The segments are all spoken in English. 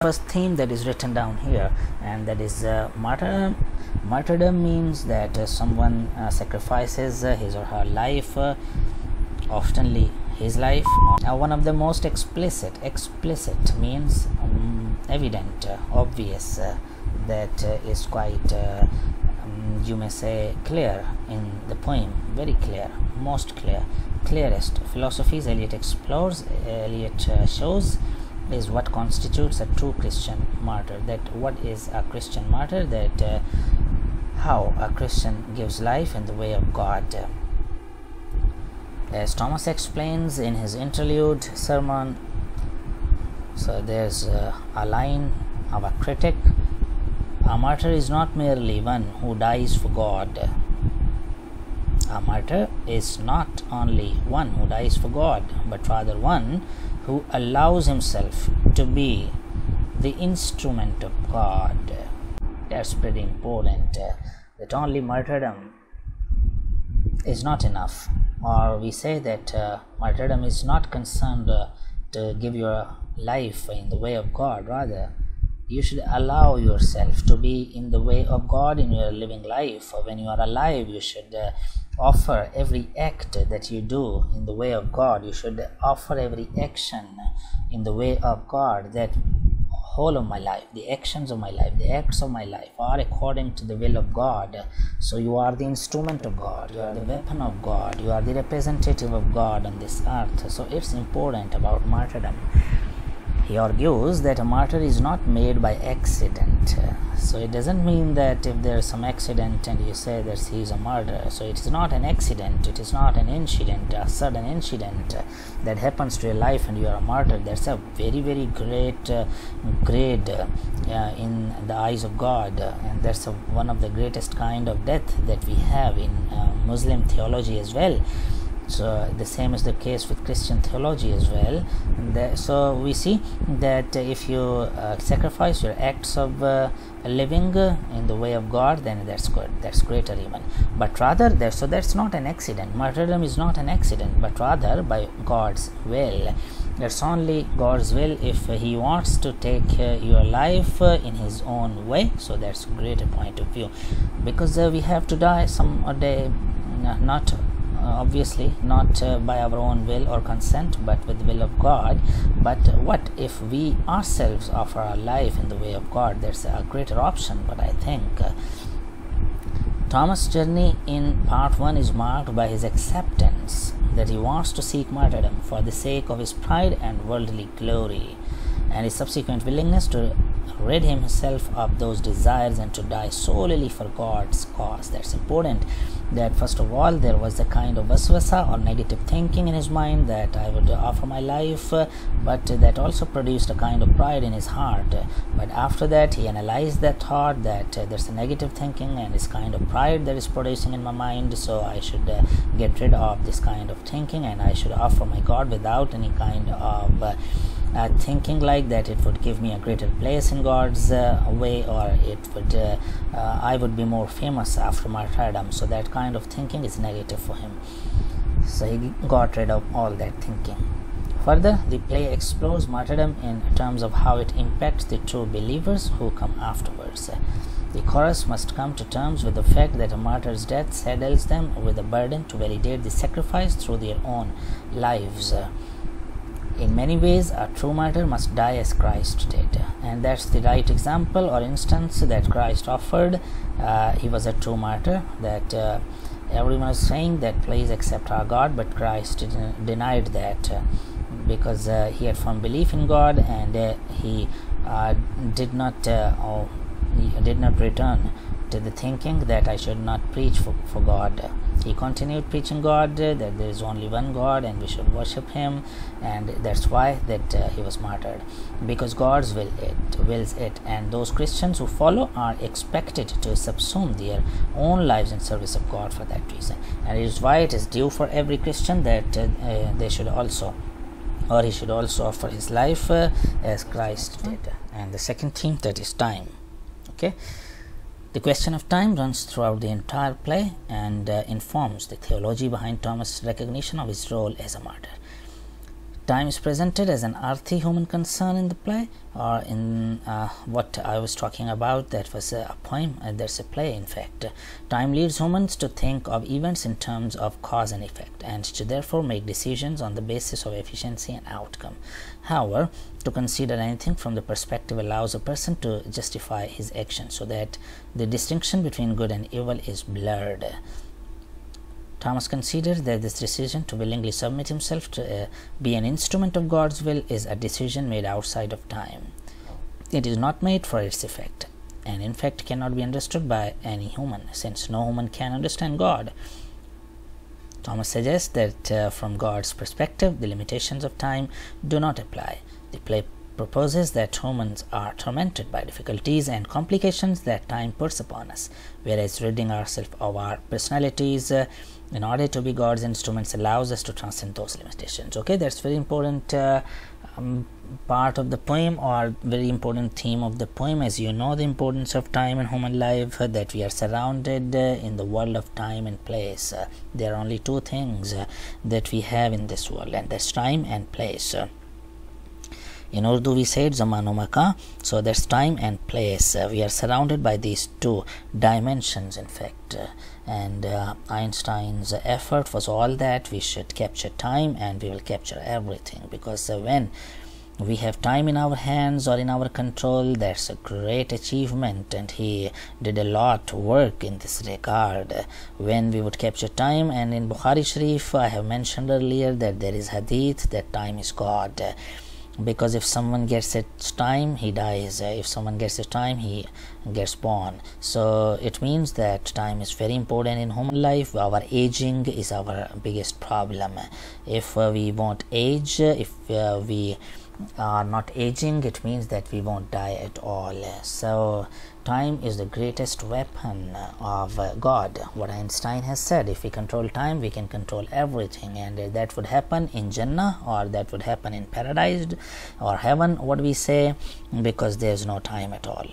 first theme that is written down here, and that is martyrdom. Martyrdom means that someone sacrifices his or her life, oftenly his life. One of the most explicit means evident, obvious, that is quite you may say clear in the poem, very clear, most clear, clearest. Philosophies Eliot explores, Eliot shows, is what constitutes a true Christian martyr. That what is a Christian martyr, that how a Christian gives life in the way of God. As Thomas explains in his interlude sermon, so there's a line of a critic: a martyr is not merely one who dies for God. A martyr is not only one who dies for God, but rather one who allows himself to be the instrument of God. That's pretty important, that only martyrdom is not enough, or we say that martyrdom is not concerned to give your life in the way of God. Rather, you should allow yourself to be in the way of God in your living life. When you are alive, you should offer every act that you do in the way of God. You should offer every action in the way of God. That whole of my life, the actions of my life, the acts of my life are according to the will of God. So you are the instrument of God, you are the weapon of God, you are the representative of God on this earth. So it's important about martyrdom. He argues that a martyr is not made by accident. So it doesn't mean that if there is some accident and you say that he is a martyr. So it is not an accident, it is not an incident, a sudden incident that happens to your life and you are a martyr. That's a very, very great grade in the eyes of God, and that's one of the greatest kind of death that we have in Muslim theology as well. So the same is the case with Christian theology as well. So we see that if you sacrifice your acts of living in the way of God, then that's good, that's greater even. But rather, so that's not an accident. Martyrdom is not an accident, but rather by God's will. It's only God's will if he wants to take your life in his own way. So that's a greater point of view, because we have to die some day, not obviously not by our own will or consent, but with the will of God. But what if we ourselves offer our life in the way of God? That's a greater option. But I think Thomas' journey in part 1 is marked by his acceptance that he wants to seek martyrdom for the sake of his pride and worldly glory, and his subsequent willingness to rid himself of those desires and to die solely for God's cause. That's important. That first of all, there was a kind of vasvasa or negative thinking in his mind that I would offer my life, but that also produced a kind of pride in his heart. But after that, he analyzed that thought, that there's a negative thinking and this kind of pride that is producing in my mind, so I should get rid of this kind of thinking and I should offer my God without any kind of thinking like that it would give me a greater place in God's way, or it would I would be more famous after martyrdom. So that kind of thinking is negative for him. So he got rid of all that thinking. Further, the play explores martyrdom in terms of how it impacts the true believers who come afterwards. The chorus must come to terms with the fact that a martyr's death saddles them with a burden to validate the sacrifice through their own lives. In many ways, a true martyr must die as Christ did, and that's the right example or instance that Christ offered. He was a true martyr. That everyone is saying that please accept our God, but Christ denied that because he had firm belief in God, and he did not return to the thinking that I should not preach for God. He continued preaching God, that there is only one God and we should worship him, and that's why that he was martyred, because God's wills it, and those Christians who follow are expected to subsume their own lives in service of God for that reason. And it is why it is due for every Christian that they should also, or he should also offer his life as Christ did. And the second theme, that is time. Okay. The question of time runs throughout the entire play and informs the theology behind Thomas' recognition of his role as a martyr. Time is presented as an earthy human concern in the play, or in what I was talking about, that was a poem, there's a play in fact. Time leads humans to think of events in terms of cause and effect, and to therefore make decisions on the basis of efficiency and outcome. However, to consider anything from the perspective allows a person to justify his action, so that the distinction between good and evil is blurred. Thomas considers that this decision to willingly submit himself to be an instrument of God's will is a decision made outside of time. It is not made for its effect, and in fact cannot be understood by any human, since no human can understand God. Thomas suggests that from God's perspective, the limitations of time do not apply. The play proposes that humans are tormented by difficulties and complications that time puts upon us, whereas ridding ourselves of our personalities in order to be God's instruments allows us to transcend those limitations. Okay, that's very important part of the poem, or very important theme of the poem. As you know, the importance of time in human life, that we are surrounded in the world of time and place. There are only two things that we have in this world, and that's time and place. In Urdu we said Zamano Maka, so that's time and place. We are surrounded by these two dimensions in fact, and Einstein's effort was all that we should capture time and we will capture everything, because when we have time in our hands or in our control, that's a great achievement, and he did a lot of work in this regard. When we would capture time, and in Bukhari Sharif I have mentioned earlier that there is hadith that time is God, because if someone gets its time, he dies. If someone gets its time, he gets born. So it means that time is very important in human life. Our aging is our biggest problem. If we won't age, if we are not aging, it means that we won't die at all. So time is the greatest weapon of God. What Einstein has said, if we control time, we can control everything, and that would happen in Jannah, or that would happen in paradise or heaven, what we say, because there is no time at all.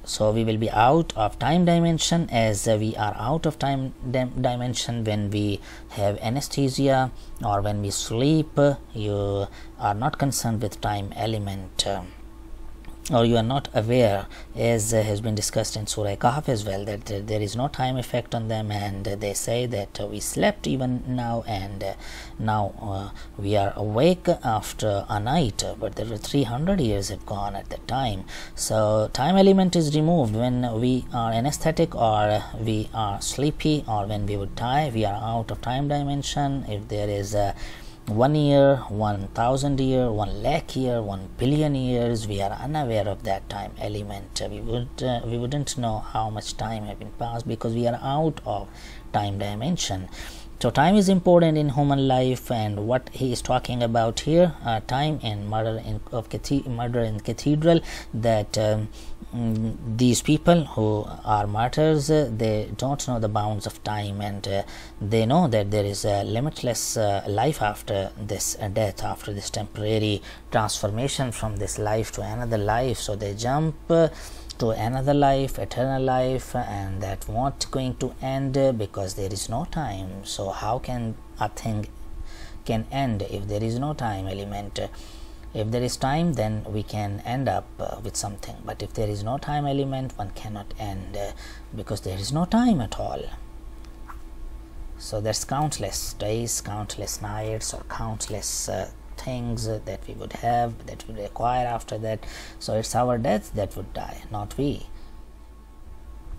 So we will be out of time dimension, as we are out of time dimension when we have anesthesia or when we sleep. You are not concerned with time element, or you are not aware, as has been discussed in Surah Kahf as well, that there is no time effect on them, and they say that we slept even now, and now we are awake after a night, but there were 300 years have gone at that time. So time element is removed when we are anesthetic, or we are sleepy, or when we would die. We are out of time dimension. If there is 1 year, 1,000 year, 1 lakh year, 1 billion years, we are unaware of that time element. We wouldn't know how much time has been passed, because we are out of time dimension. So time is important in human life, and what he is talking about here, time and murder in Cathedral, that these people who are martyrs, they don't know the bounds of time, and they know that there is a limitless life after this death, after this temporary transformation from this life to another life. So they jump to another life, eternal life, and that won't going to end, because there is no time. So how can a thing can end if there is no time element? If there is time, then we can end up with something, but if there is no time element, one cannot end, because there is no time at all. So there's countless days, countless nights, or countless things that we would have, that we would acquire after that. So it's our death that would die, not we.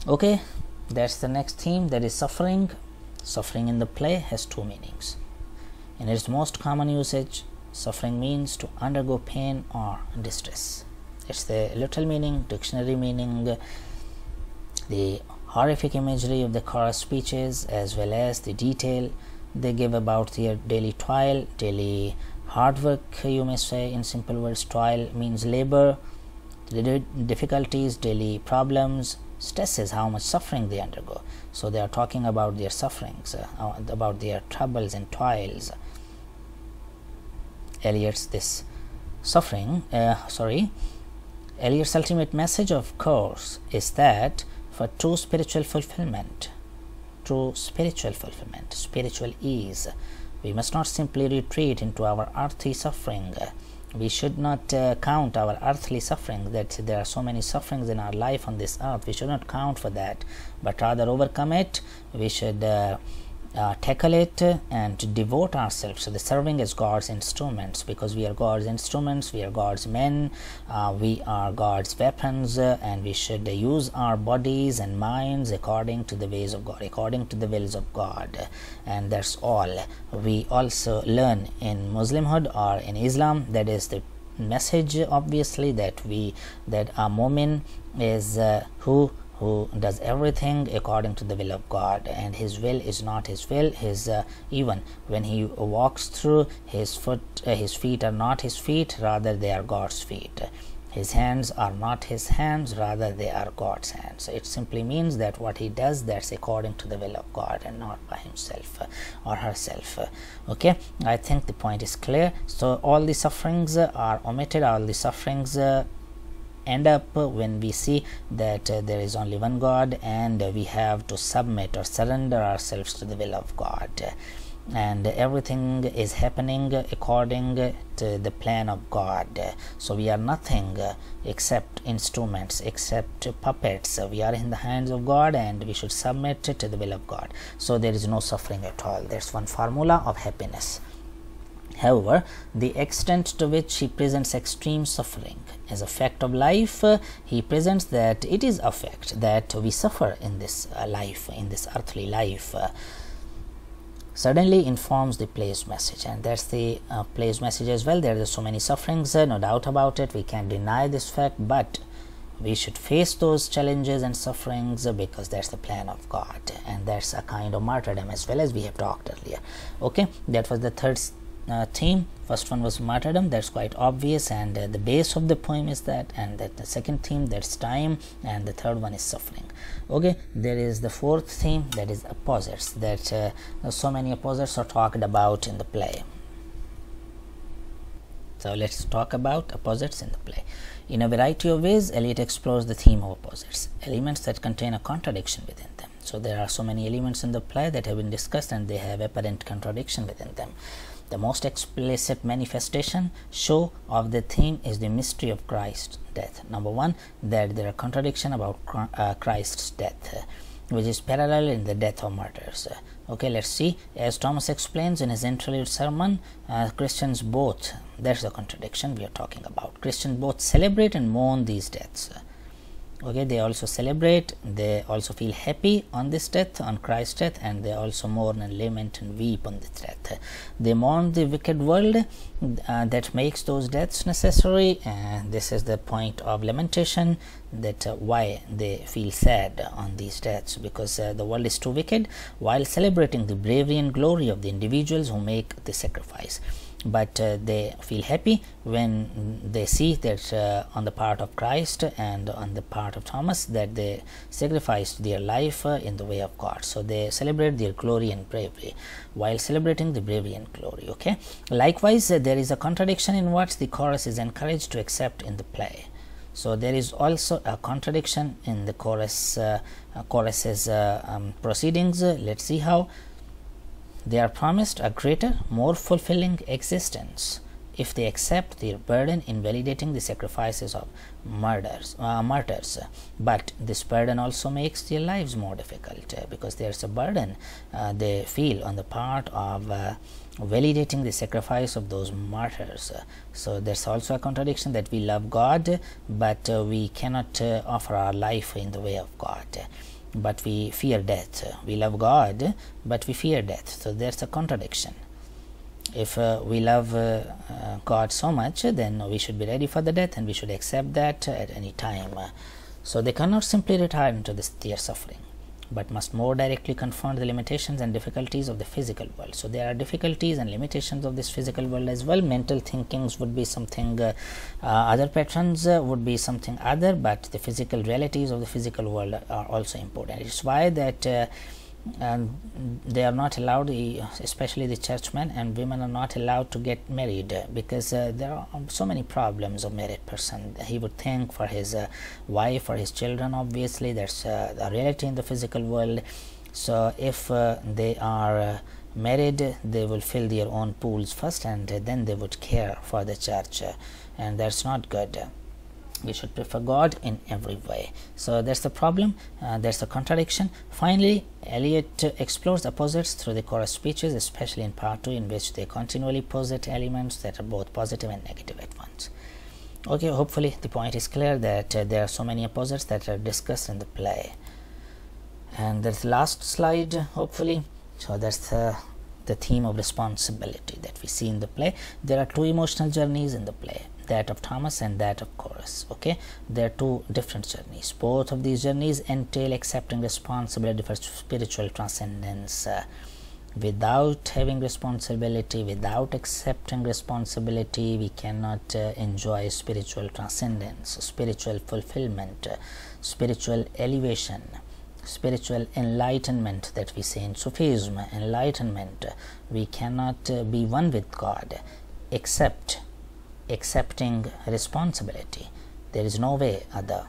Okay, that's the next theme, that is suffering. Suffering in the play has two meanings. In its most common usage, suffering means to undergo pain or distress. It's the literal meaning, dictionary meaning, the horrific imagery of the chorus speeches, as well as the detail they give about their daily toil, daily hard work, you may say. In simple words, toil means labor, the difficulties, daily problems. Stress is how much suffering they undergo. So they are talking about their sufferings, about their troubles and toils. Eliot's ultimate message, of course, is that for true spiritual fulfillment, spiritual ease, We must not simply retreat into our earthly suffering. We should not count our earthly suffering, that there are so many sufferings in our life on this earth. We should not count for that, but rather overcome it. We should tackle it and devote ourselves to the serving as God's instruments, because we are God's instruments, we are God's men, we are God's weapons, and we should use our bodies and minds according to the ways of God, according to the wills of God, and that's all. We also learn in Muslimhood or in Islam, that is the message, obviously, that a mu'min is who does everything according to the will of God, and his will is not his will. His even when he walks through, his feet are not his feet, rather they are God's feet. His hands are not his hands, rather they are God's hands. It simply means that what he does, that's according to the will of God and not by himself or herself. Okay, I think the point is clear. So all the sufferings are omitted, all the sufferings end up when we see that there is only one God, and we have to submit or surrender ourselves to the will of God, and everything is happening according to the plan of God. So we are nothing except instruments, except puppets. We are in the hands of God, and we should submit to the will of God. So there is no suffering at all. That's one formula of happiness. However, the extent to which he presents extreme suffering as a fact of life, he presents that it is a fact that we suffer in this life, in this earthly life, suddenly informs the placed message, and that's the placed message as well. There are so many sufferings, no doubt about it. We can't deny this fact, but we should face those challenges and sufferings because that's the plan of God, and that's a kind of martyrdom as well, as we have talked earlier. Okay, that was the third theme. First one was martyrdom, that's quite obvious, and the base of the poem is that, and that the second theme, that's time, and the third one is suffering. Okay, there is the fourth theme, that is opposites, that so many opposites are talked about in the play. So let's talk about opposites in the play. In a variety of ways, Eliot explores the theme of opposites, elements that contain a contradiction within them. So there are so many elements in the play that have been discussed, and they have apparent contradiction within them. The most explicit manifestation show of the theme is the mystery of Christ's death. Number one, that there are contradiction about Christ's death, which is parallel in the death of martyrs. Okay, let's see. As Thomas explains in his interlude sermon, Christians both, that's the contradiction we are talking about. Christians both celebrate and mourn these deaths. Okay, they also celebrate, they also feel happy on this death, on Christ's death, and they also mourn and lament and weep on this death. They mourn the wicked world that makes those deaths necessary, and this is the point of lamentation, that why they feel sad on these deaths, because the world is too wicked, while celebrating the bravery and glory of the individuals who make the sacrifice. But they feel happy when they see that on the part of Christ and on the part of Thomas, that they sacrificed their life in the way of God. So they celebrate their glory and bravery while celebrating the bravery and glory. Okay. Likewise, there is a contradiction in what the chorus is encouraged to accept in the play. So there is also a contradiction in the chorus's proceedings. Let's see how. They are promised a greater, more fulfilling existence if they accept their burden in validating the sacrifices of martyrs. But this burden also makes their lives more difficult, because there's a burden they feel on the part of validating the sacrifice of those martyrs. So there's also a contradiction, that we love God, but we cannot offer our life in the way of God. But we fear death. We love God, but we fear death. So there's a contradiction. If we love God so much, then we should be ready for the death, and we should accept that at any time. So they cannot simply retire into their suffering, but must more directly confront the limitations and difficulties of the physical world. So there are difficulties and limitations of this physical world as well. Mental thinkings would be something, other patterns would be something other, but the physical realities of the physical world are also important. It's why that they are not allowed, especially the churchmen and women are not allowed to get married, because there are so many problems of married person. He would think for his wife, for his children. Obviously that's a reality in the physical world. So if they are married, they will fill their own pools first, and then they would care for the church, and that's not good. We should prefer God in every way. So that's the problem, that's the contradiction. Finally, Eliot explores opposites through the chorus speeches, especially in part 2, in which they continually posit elements that are both positive and negative at once. Okay, hopefully the point is clear that there are so many opposites that are discussed in the play. And that's the last slide, hopefully. So that's the theme of responsibility that we see in the play. There are two emotional journeys in the play, that of Thomas and that of Chorus. Okay, there are two different journeys. Both of these journeys entail accepting responsibility for spiritual transcendence. Without having responsibility, without accepting responsibility, we cannot enjoy spiritual transcendence, spiritual fulfillment, spiritual elevation, spiritual enlightenment that we say in Sufism, enlightenment. We cannot be one with God except accepting responsibility. There is no way other.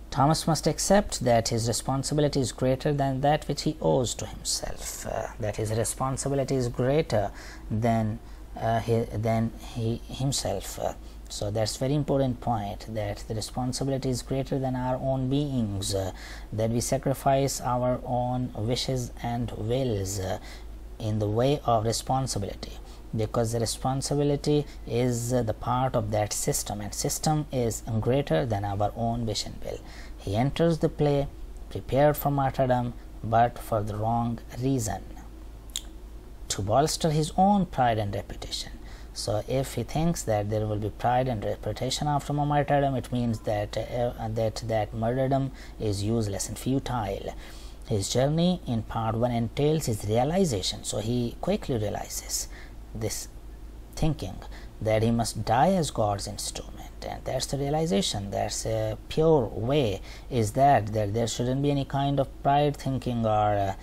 Thomas must accept that his responsibility is greater than that which he owes to himself, that his responsibility is greater than he himself. So that's very important point, that the responsibility is greater than our own beings, that we sacrifice our own wishes and wills in the way of responsibility, because the responsibility is the part of that system, and system is greater than our own wish and will. He enters the play prepared for martyrdom, but for the wrong reason, to bolster his own pride and reputation. So if he thinks that there will be pride and reputation after martyrdom, it means that that martyrdom is useless and futile. His journey in part 1 entails his realization. So he quickly realizes this thinking that he must die as God's instrument, and that's the realization. That's a pure way, is that there shouldn't be any kind of pride thinking or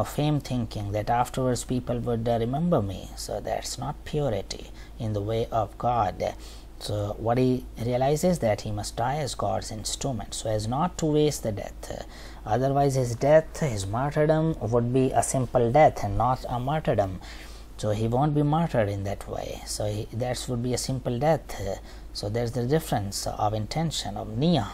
fame thinking, that afterwards people would remember me. So that's not purity in the way of God. So what he realizes, that he must die as God's instrument, so as not to waste the death. Otherwise his death, his martyrdom, would be a simple death and not a martyrdom. So he won't be martyred in that way. So that would be a simple death. So there's the difference of intention, of niyyah.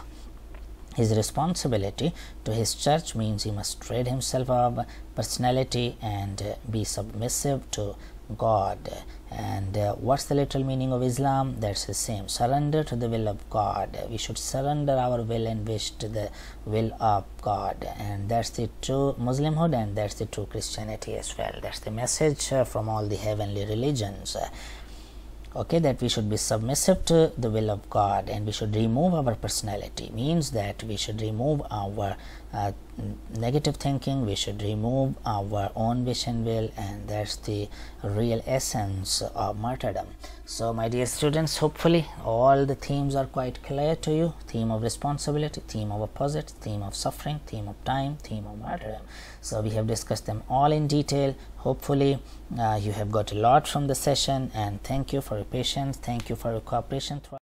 His responsibility to his church means he must rid himself of personality and be submissive to God. And what's the literal meaning of Islam? That's the same: surrender to the will of God. We should surrender our will and wish to the will of God, and that's the true Muslimhood, and that's the true Christianity as well. That's the message from all the heavenly religions. Okay, that we should be submissive to the will of God, and we should remove our personality. Means that we should remove our negative thinking, we should remove our own wish and will, and that's the real essence of martyrdom. So my dear students, hopefully all the themes are quite clear to you: theme of responsibility, theme of opposite, theme of suffering, theme of time, theme of martyrdom. So we have discussed them all in detail. Hopefully you have got a lot from the session, and thank you for your patience, thank you for your cooperation.